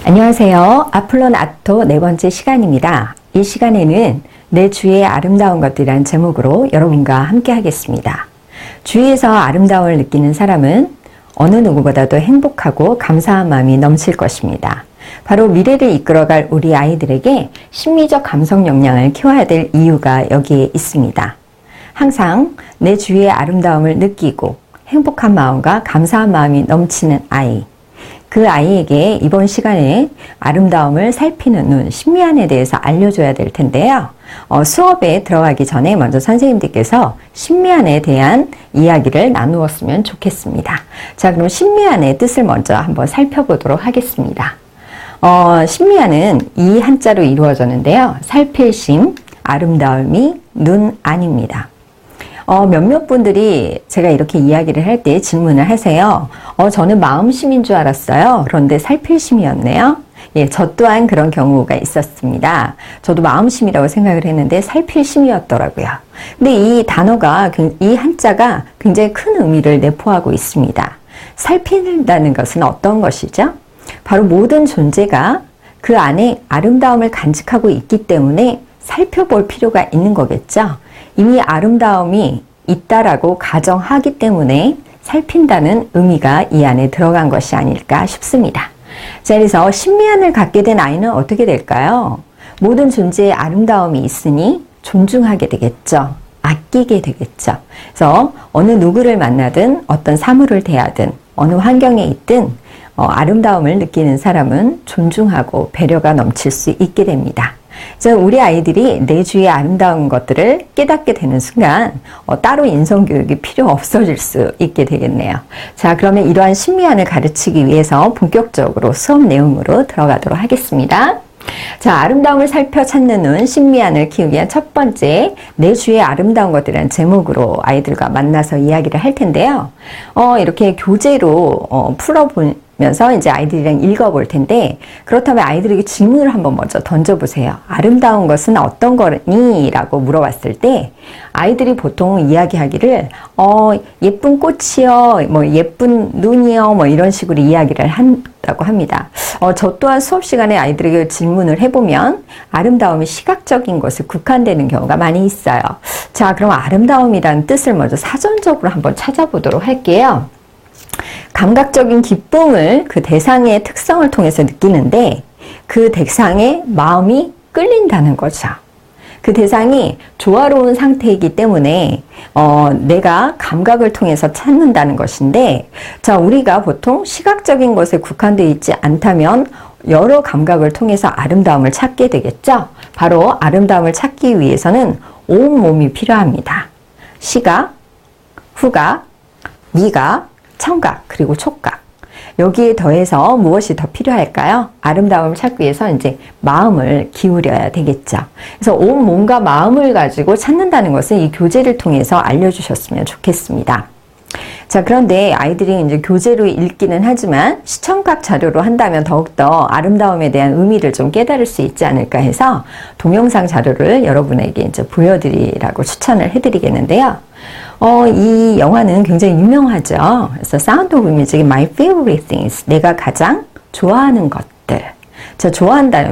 안녕하세요. 아폴론 아토 네 번째 시간입니다. 이 시간에는 내 주위의 아름다운 것들이란 제목으로 여러분과 함께 하겠습니다. 주위에서 아름다움을 느끼는 사람은 어느 누구보다도 행복하고 감사한 마음이 넘칠 것입니다. 바로 미래를 이끌어갈 우리 아이들에게 심리적 감성 역량을 키워야 될 이유가 여기에 있습니다. 항상 내 주위의 아름다움을 느끼고 행복한 마음과 감사한 마음이 넘치는 아이, 그 아이에게 이번 시간에 아름다움을 살피는 눈, 심미안에 대해서 알려줘야 될 텐데요. 수업에 들어가기 전에 먼저 선생님들께서 심미안에 대한 이야기를 나누었으면 좋겠습니다. 자, 그럼 심미안의 뜻을 먼저 한번 살펴보도록 하겠습니다. 심미안은 이 한자로 이루어졌는데요. 살필 심, 아름다움이 눈 안입니다. 몇몇 분들이 제가 이렇게 이야기를 할 때 질문을 하세요. 저는 마음심인 줄 알았어요. 그런데 살필심이었네요. 예, 저 또한 그런 경우가 있었습니다. 저도 마음심이라고 생각을 했는데 살필심이었더라고요. 근데 이 단어가, 이 한자가 굉장히 큰 의미를 내포하고 있습니다. 살핀다는 것은 어떤 것이죠? 바로 모든 존재가 그 안에 아름다움을 간직하고 있기 때문에 살펴볼 필요가 있는 거겠죠. 이미 아름다움이 있다라고 가정하기 때문에 살핀다는 의미가 이 안에 들어간 것이 아닐까 싶습니다. 자, 그래서 심미안을 갖게 된 아이는 어떻게 될까요? 모든 존재에 아름다움이 있으니 존중하게 되겠죠. 아끼게 되겠죠. 그래서 어느 누구를 만나든 어떤 사물을 대하든 어느 환경에 있든 아름다움을 느끼는 사람은 존중하고 배려가 넘칠 수 있게 됩니다. 그래서 우리 아이들이 내 주위의 아름다운 것들을 깨닫게 되는 순간 따로 인성교육이 필요 없어질 수 있게 되겠네요. 자, 그러면 이러한 심미안을 가르치기 위해서 본격적으로 수업 내용으로 들어가도록 하겠습니다. 자, 아름다움을 살펴 찾는 눈, 심미안을 키우기 위한 첫 번째, 내 주위의 아름다운 것들이라는 제목으로 아이들과 만나서 이야기를 할 텐데요. 이렇게 교재로 풀어보면서 이제 아이들이랑 읽어볼 텐데, 그렇다면 아이들에게 질문을 한번 먼저 던져보세요. 아름다운 것은 어떤 거니? 라고 물어봤을 때, 아이들이 보통 이야기하기를, 예쁜 꽃이요, 뭐 예쁜 눈이요, 뭐 이런 식으로 이야기를 한다고 합니다. 저 또한 수업 시간에 아이들에게 질문을 해보면 아름다움이 시각적인 것에 국한되는 경우가 많이 있어요. 자, 그럼 아름다움이라는 뜻을 먼저 사전적으로 한번 찾아보도록 할게요. 감각적인 기쁨을 그 대상의 특성을 통해서 느끼는데 그 대상의 마음이 끌린다는 거죠. 그 대상이 조화로운 상태이기 때문에 내가 감각을 통해서 찾는다는 것인데, 자, 우리가 보통 시각적인 것에 국한되어 있지 않다면 여러 감각을 통해서 아름다움을 찾게 되겠죠. 바로 아름다움을 찾기 위해서는 온몸이 필요합니다. 시각, 후각, 미각, 청각, 그리고 촉각. 여기에 더해서 무엇이 더 필요할까요? 아름다움을 찾기 위해서 이제 마음을 기울여야 되겠죠. 그래서 온 몸과 마음을 가지고 찾는다는 것을 이 교재를 통해서 알려주셨으면 좋겠습니다. 자, 그런데 아이들이 이제 교재로 읽기는 하지만 시청각 자료로 한다면 더욱더 아름다움에 대한 의미를 좀 깨달을 수 있지 않을까 해서 동영상 자료를 여러분에게 이제 보여드리라고 추천을 해드리겠는데요. 이 영화는 굉장히 유명하죠. 그래서 사운드 오브 뮤직의 My Favorite Things, 내가 가장 좋아하는 것들. 자,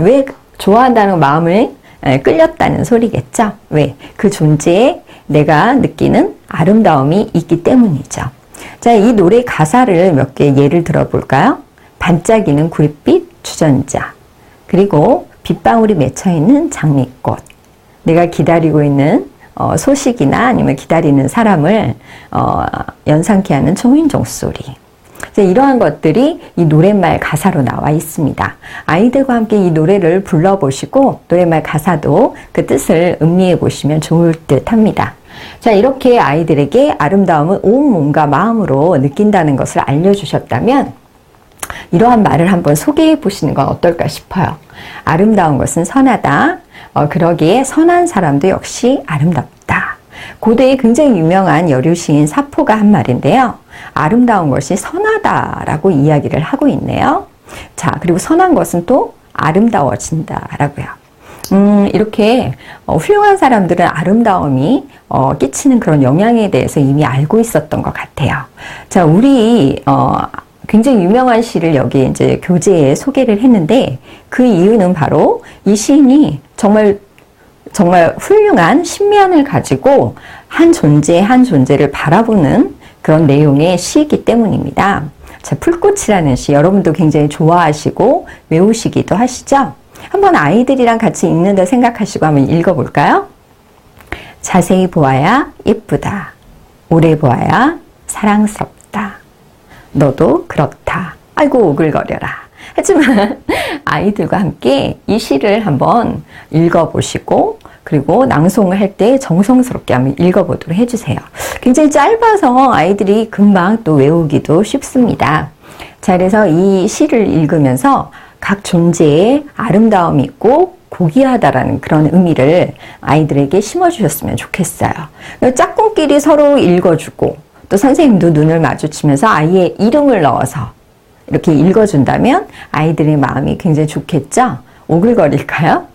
왜 좋아한다는 마음을 끌렸다는 소리겠죠. 왜? 그 존재에 내가 느끼는 아름다움이 있기 때문이죠. 자, 이 노래 가사를 몇 개 예를 들어볼까요? 반짝이는 굴빛 주전자, 그리고 빗방울이 맺혀있는 장미꽃, 내가 기다리고 있는 소식이나 아니면 기다리는 사람을 연상케 하는 초인종 소리. 이러한 것들이 이 노랫말 가사로 나와 있습니다. 아이들과 함께 이 노래를 불러보시고 노랫말 가사도 그 뜻을 음미해 보시면 좋을 듯 합니다. 자, 이렇게 아이들에게 아름다움은 온몸과 마음으로 느낀다는 것을 알려주셨다면 이러한 말을 한번 소개해 보시는 건 어떨까 싶어요. 아름다운 것은 선하다. 그러기에 선한 사람도 역시 아름답다. 고대에 굉장히 유명한 여류 시인 사포가 한 말인데요. 아름다운 것이 선하다라고 이야기를 하고 있네요. 자, 그리고 선한 것은 또 아름다워진다라고요. 이렇게 훌륭한 사람들은 아름다움이 끼치는 그런 영향에 대해서 이미 알고 있었던 것 같아요. 자, 우리 굉장히 유명한 시를 여기 이제 교재에 소개를 했는데 그 이유는 바로 이 시인이 정말 훌륭한 신미안을 가지고 한 존재를 바라보는 그런 내용의 시이기 때문입니다. 자, 풀꽃이라는 시 여러분도 굉장히 좋아하시고 외우시기도 하시죠? 한번 아이들이랑 같이 읽는다 생각하시고 한번 읽어볼까요? 자세히 보아야 예쁘다. 오래 보아야 사랑스럽다. 너도 그렇다. 아이고 오글거려라. 하지만 아이들과 함께 이 시를 한번 읽어보시고 그리고 낭송을 할 때 정성스럽게 한번 읽어보도록 해주세요. 굉장히 짧아서 아이들이 금방 또 외우기도 쉽습니다. 자, 그래서 이 시를 읽으면서 각 존재의 아름다움이 있고 고귀하다라는 그런 의미를 아이들에게 심어주셨으면 좋겠어요. 짝꿍끼리 서로 읽어주고 또 선생님도 눈을 마주치면서 아이의 이름을 넣어서 이렇게 읽어준다면 아이들의 마음이 굉장히 좋겠죠? 오글거릴까요?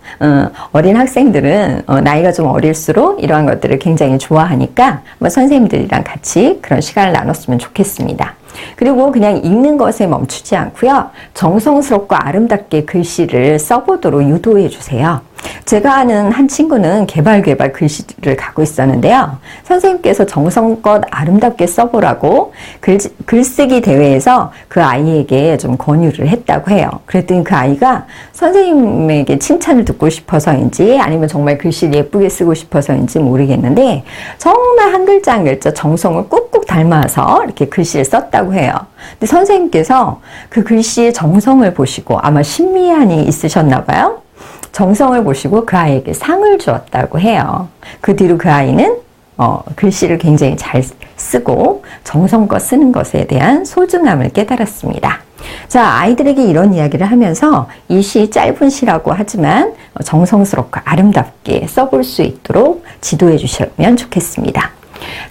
어린 학생들은 나이가 좀 어릴수록 이러한 것들을 굉장히 좋아하니까 선생님들이랑 같이 그런 시간을 나눴으면 좋겠습니다. 그리고 그냥 읽는 것에 멈추지 않고요. 정성스럽고 아름답게 글씨를 써보도록 유도해 주세요. 제가 아는 한 친구는 개발 글씨를 갖고 있었는데요. 선생님께서 정성껏 아름답게 써보라고 글쓰기 대회에서 그 아이에게 좀 권유를 했다고 해요. 그랬더니 그 아이가 선생님에게 칭찬을 듣고 싶어서인지 아니면 정말 글씨를 예쁘게 쓰고 싶어서인지 모르겠는데 정말 한 글자 한 글자 정성을 꾹꾹 닮아서 이렇게 글씨를 썼다고 해요. 근데 선생님께서 그 글씨의 정성을 보시고 아마 신미안이 있으셨나 봐요. 정성을 보시고 그 아이에게 상을 주었다고 해요. 그 뒤로 그 아이는 글씨를 굉장히 잘 쓰고 정성껏 쓰는 것에 대한 소중함을 깨달았습니다. 자, 아이들에게 이런 이야기를 하면서 이 시 짧은 시라고 하지만 정성스럽고 아름답게 써볼 수 있도록 지도해 주시면 좋겠습니다.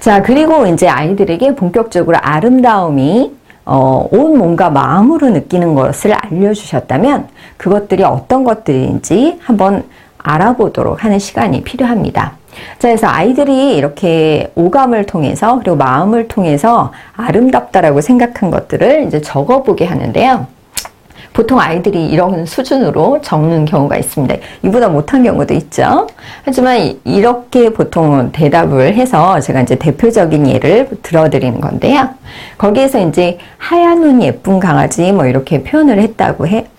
자, 그리고 이제 아이들에게 본격적으로 아름다움이 온 몸과 마음으로 느끼는 것을 알려주셨다면 그것들이 어떤 것들인지 한번 알아보도록 하는 시간이 필요합니다. 자, 그래서 아이들이 이렇게 오감을 통해서 그리고 마음을 통해서 아름답다라고 생각한 것들을 이제 적어보게 하는데요. 보통 아이들이 이런 수준으로 적는 경우가 있습니다. 이보다 못한 경우도 있죠. 하지만 이렇게 보통 대답을 해서 제가 이제 대표적인 예를 들어드리는 건데요. 거기에서 이제 하얀 눈 예쁜 강아지 뭐 이렇게 표현을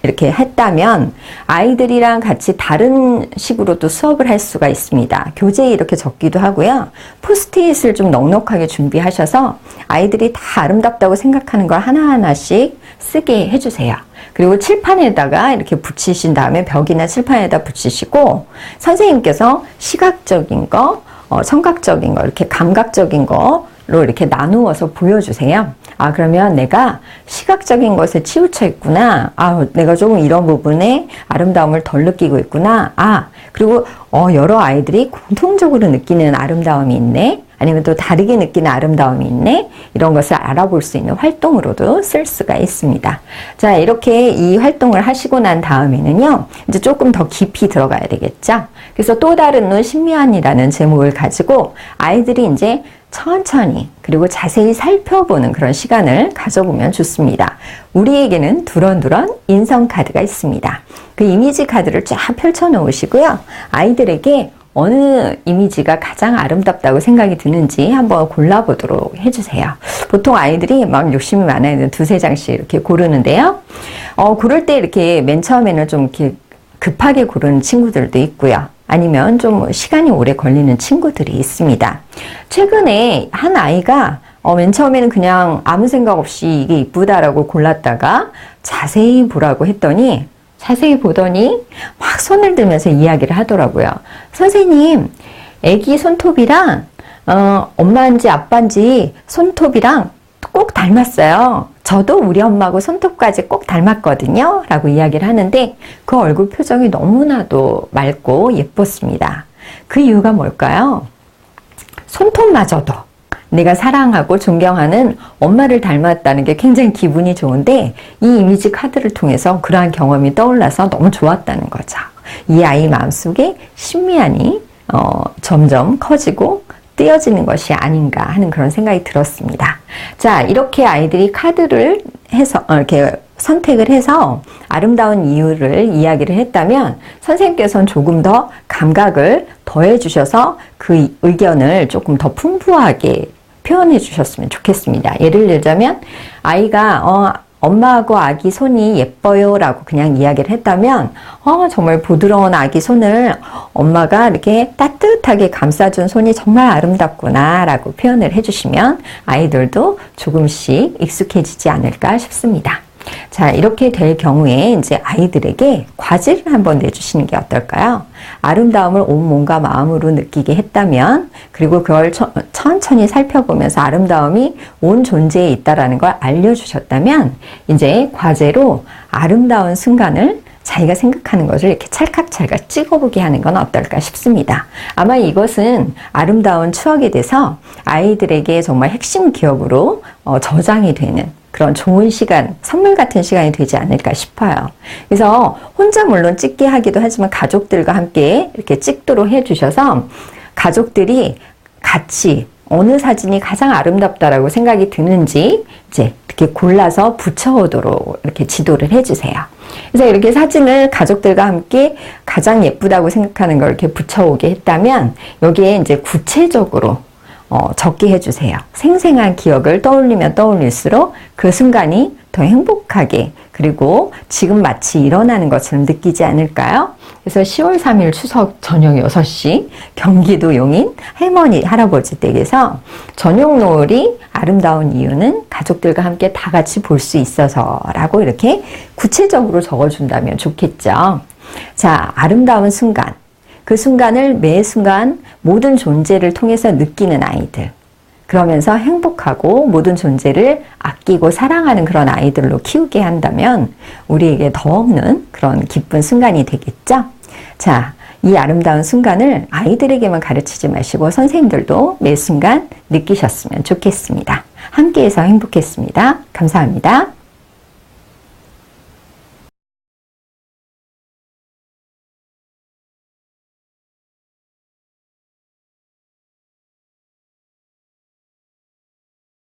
이렇게 했다면 아이들이랑 같이 다른 식으로 또 수업을 할 수가 있습니다. 교재에 이렇게 적기도 하고요. 포스트잇을 좀 넉넉하게 준비하셔서 아이들이 다 아름답다고 생각하는 걸 하나하나씩 쓰게 해주세요. 그리고 칠판에다가 이렇게 붙이신 다음에 벽이나 칠판에다 붙이시고 선생님께서 시각적인 거, 청각적인 거, 이렇게 감각적인 거로 이렇게 나누어서 보여주세요. 아, 그러면 내가 시각적인 것에 치우쳐 있구나. 아, 내가 조금 이런 부분에 아름다움을 덜 느끼고 있구나. 아, 그리고 여러 아이들이 공통적으로 느끼는 아름다움이 있네. 아니면 또 다르게 느끼는 아름다움이 있네. 이런 것을 알아볼 수 있는 활동으로도 쓸 수가 있습니다. 자, 이렇게 이 활동을 하시고 난 다음에는요. 이제 조금 더 깊이 들어가야 되겠죠. 그래서 또 다른 눈 신미안이라는 제목을 가지고 아이들이 이제 천천히 그리고 자세히 살펴보는 그런 시간을 가져보면 좋습니다. 우리에게는 두런두런 인성카드가 있습니다. 그 이미지 카드를 쫙 펼쳐 놓으시고요. 아이들에게 어느 이미지가 가장 아름답다고 생각이 드는지 한번 골라보도록 해주세요. 보통 아이들이 막 욕심이 많아요. 두세 장씩 이렇게 고르는데요. 고를 때 이렇게 맨 처음에는 좀 이렇게 급하게 고르는 친구들도 있고요. 아니면 좀 시간이 오래 걸리는 친구들이 있습니다. 최근에 한 아이가 맨 처음에는 그냥 아무 생각 없이 이게 이쁘다라고 골랐다가 자세히 보라고 했더니 자세히 보더니 막 손을 들면서 이야기를 하더라고요. 선생님, 애기 손톱이랑 엄마인지 아빠인지 손톱이랑 꼭 닮았어요. 저도 우리 엄마하고 손톱까지 꼭 닮았거든요. 라고 이야기를 하는데 그 얼굴 표정이 너무나도 맑고 예뻤습니다. 그 이유가 뭘까요? 손톱마저도 내가 사랑하고 존경하는 엄마를 닮았다는 게 굉장히 기분이 좋은데 이 이미지 카드를 통해서 그러한 경험이 떠올라서 너무 좋았다는 거죠. 이 아이 마음속에 신미안이 점점 커지고 띄어지는 것이 아닌가 하는 그런 생각이 들었습니다. 자, 이렇게 아이들이 카드를 해서 이렇게 선택을 해서 아름다운 이유를 이야기를 했다면 선생님께서는 조금 더 감각을 더해 주셔서 그 의견을 조금 더 풍부하게 표현해 주셨으면 좋겠습니다. 예를 들자면 아이가 엄마하고 아기 손이 예뻐요 라고 그냥 이야기를 했다면 정말 부드러운 아기 손을 엄마가 이렇게 따뜻하게 감싸준 손이 정말 아름답구나 라고 표현을 해주시면 아이들도 조금씩 익숙해지지 않을까 싶습니다. 자, 이렇게 될 경우에 이제 아이들에게 과제를 한번 내주시는 게 어떨까요? 아름다움을 온 몸과 마음으로 느끼게 했다면, 그리고 그걸 천천히 살펴보면서 아름다움이 온 존재에 있다라는 걸 알려주셨다면, 이제 과제로 아름다운 순간을 자기가 생각하는 것을 이렇게 찰칵찰칵 찍어보게 하는 건 어떨까 싶습니다. 아마 이것은 아름다운 추억이 돼서 아이들에게 정말 핵심 기억으로 저장이 되는 그런 좋은 시간, 선물 같은 시간이 되지 않을까 싶어요. 그래서 혼자 물론 찍게 하기도 하지만 가족들과 함께 이렇게 찍도록 해주셔서 가족들이 같이 어느 사진이 가장 아름답다라고 생각이 드는지 이제 이렇게 골라서 붙여오도록 이렇게 지도를 해주세요. 그래서 이렇게 사진을 가족들과 함께 가장 예쁘다고 생각하는 걸 이렇게 붙여오게 했다면 여기에 이제 구체적으로 적게 해주세요. 생생한 기억을 떠올리면 떠올릴수록 그 순간이 더 행복하게 그리고 지금 마치 일어나는 것처럼 느끼지 않을까요? 그래서 10월 3일 추석 저녁 6시 경기도 용인 할머니 할아버지 댁에서 저녁 노을이 아름다운 이유는 가족들과 함께 다 같이 볼 수 있어서 라고 이렇게 구체적으로 적어준다면 좋겠죠. 자, 아름다운 순간, 그 순간을 매 순간 모든 존재를 통해서 느끼는 아이들, 그러면서 행복하고 모든 존재를 아끼고 사랑하는 그런 아이들로 키우게 한다면 우리에게 더 없는 그런 기쁜 순간이 되겠죠. 자, 이 아름다운 순간을 아이들에게만 가르치지 마시고 선생님들도 매 순간 느끼셨으면 좋겠습니다. 함께해서 행복했습니다. 감사합니다.